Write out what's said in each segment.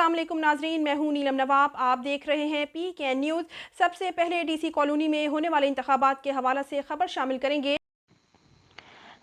अस्सलाम वालेकुम नाजरीन, मैं हूं नीलम नवाब। आप देख रहे हैं PKN न्यूज़। सबसे पहले DC कॉलोनी में होने वाले इंतखाबात के हवाले से खबर शामिल करेंगे।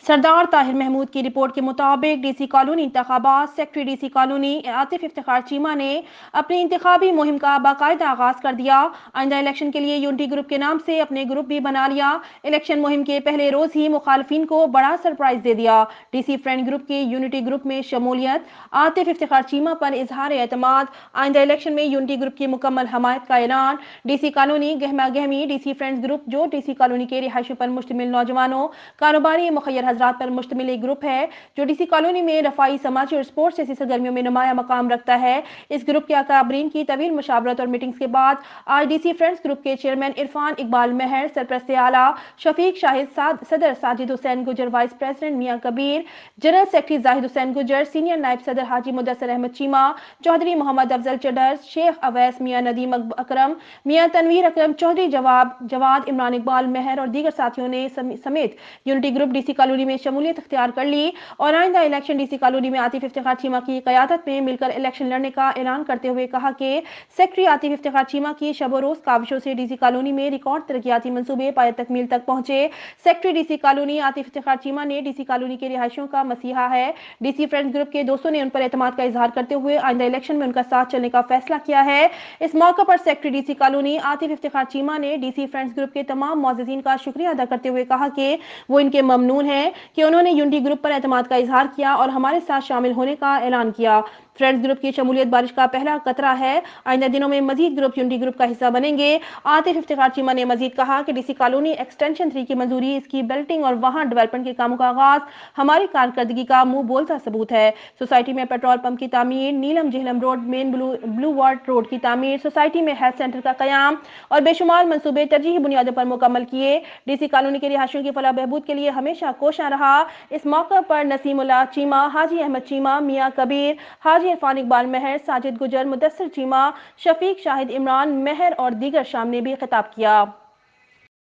सरदार ताहिर महमूद की रिपोर्ट के मुताबिक DC कॉलोनी इंतखाबात, secretary DC colony Atif Iftikhar Cheema ने अपनी इंतखाबी मुहिम का बाकायदा आगाज कर दिया। आइंदा इलेक्शन के लिए यूनिटी ग्रुप के नाम से अपने ग्रुप भी बना लिया। इलेक्शन मुहिम के पहले रोज ही मुखालफिन को बड़ा सरप्राइज दे दिया। DC फ्रेंड ग्रुप की यूनिटी ग्रुप में शमूलियत, आतिफ इफ्तिखार चीमा पर इजहार एतमाद, आइंदा इलेक्शन में यूनिटी ग्रुप की मुकम्मल हमायत का ऐलान। DC कॉलोनी गहमा गहमी DC फ्रेंड्स ग्रुप, जो DC कॉलोनी के रिहायशों पर मुश्तमिल नौजवानों, कारोबारी मुखय्यर हजरात पर मुश्तमिल एक ग्रुप है जो DC कॉलोनी में रफाई, समाजी और स्पोर्ट्स जैसी सरगर्मियों में नुमाया मकाम रखता है। इस ग्रुप के अकाबरीन की तवील मुशावरत और मीटिंग्स के बाद आज DC फ्रेंड्स ग्रुप के चेयरमैन इरफान इकबाल महर, सरपरस्त आला शफीक शाहिद, सदर साजिद हुसैन गुजर, वाइस प्रेसिडेंट मियां कबीर, जनरल सेक्रेटरी जाहिद हुसैन गुजर, सीनियर नायब सदर हाजी मुदस्सर अहमद चीमा, चौधरी मोहम्मद अफजल चडर, शेख अवैस, मियां नदीम अकरम, मियां तनवीर अकरम चौधरी, जवाद इमरान इकबाल महर और दीगर साथियों ने समेत यूनिटी ग्रुप DC कॉलोनी में शमूलियत इख्तियार कर ली और आइंदा इलेक्शन DC कॉलोनी में आतिफ इफ्तिखार चीमा की क़यादत में मिलकर इलेक्शन लड़ने का ऐलान करते हुए कहा कि सेक्रेटरी आतिफ इफ्तिखार चीमा की शब रोज काविशों से DC कॉलोनी में रिकॉर्ड तरक्याती मंसूबे पाए तकमील तक पहुंचे। Secretary DC colony Atif Iftikhar Cheema ने DC कॉलोनी के रिहायशियों का मसीहा है। DC फ्रेंड्स ग्रुप के दोस्तों ने उन पर एतमाद का इजहार करते हुए आइंदा इलेक्शन में उनका साथ चलने का फैसला किया है। इस मौके पर secretary DC colony Atif Iftikhar Cheema ने DC फ्रेंड्स ग्रुप के तमाम मुअज़्ज़िज़ीन का शुक्रिया अदा करते हुए कहा कि वो इनके ममनून हैं कि उन्होंने यूनिटी ग्रुप पर एतमाद का इजहार किया और हमारे साथ शामिल होने का ऐलान किया। फ्रेंड्स ग्रुप की शमूलियत बारिश का पहला कतरा है। आइंदा दिनों में मजीद ग्रुप यूनिटी ग्रुप का हिस्सा बनेंगे। आतिफ इफ्तिखार चीमा ने मजीद कहा कि DC कॉलोनी एक्सटेंशन 3 की मंजूरी, इसकी बेल्टिंग और वहां डेवलपमेंट के कामों का आगाज हमारी कारकर्दगी का मुंह बोलता सबूत है। सोसाइटी में पेट्रोल पंप की तामीर, Neelum Jhelum road, main boulevard road की तामीर, सोसाइटी में हेल्थ सेंटर का कयाम और बेशुमार मंसूबे तरजीही बुनियादों पर मुकम्मल किए। DC कॉलोनी के रिहायशियों की फलाह बहबूद के लिए हमेशा कोशा रहा। इस मौके पर नसीमुल्लाह चीमा, हाजी अहमद चीमा, मियां कबीर, हाजी इरफान इकबाल महर, साजिद गुजर, मुदस्सर चीमा, शफीक शाहिद, इमरान महर और दीगर शाम ने भी खिताब किया।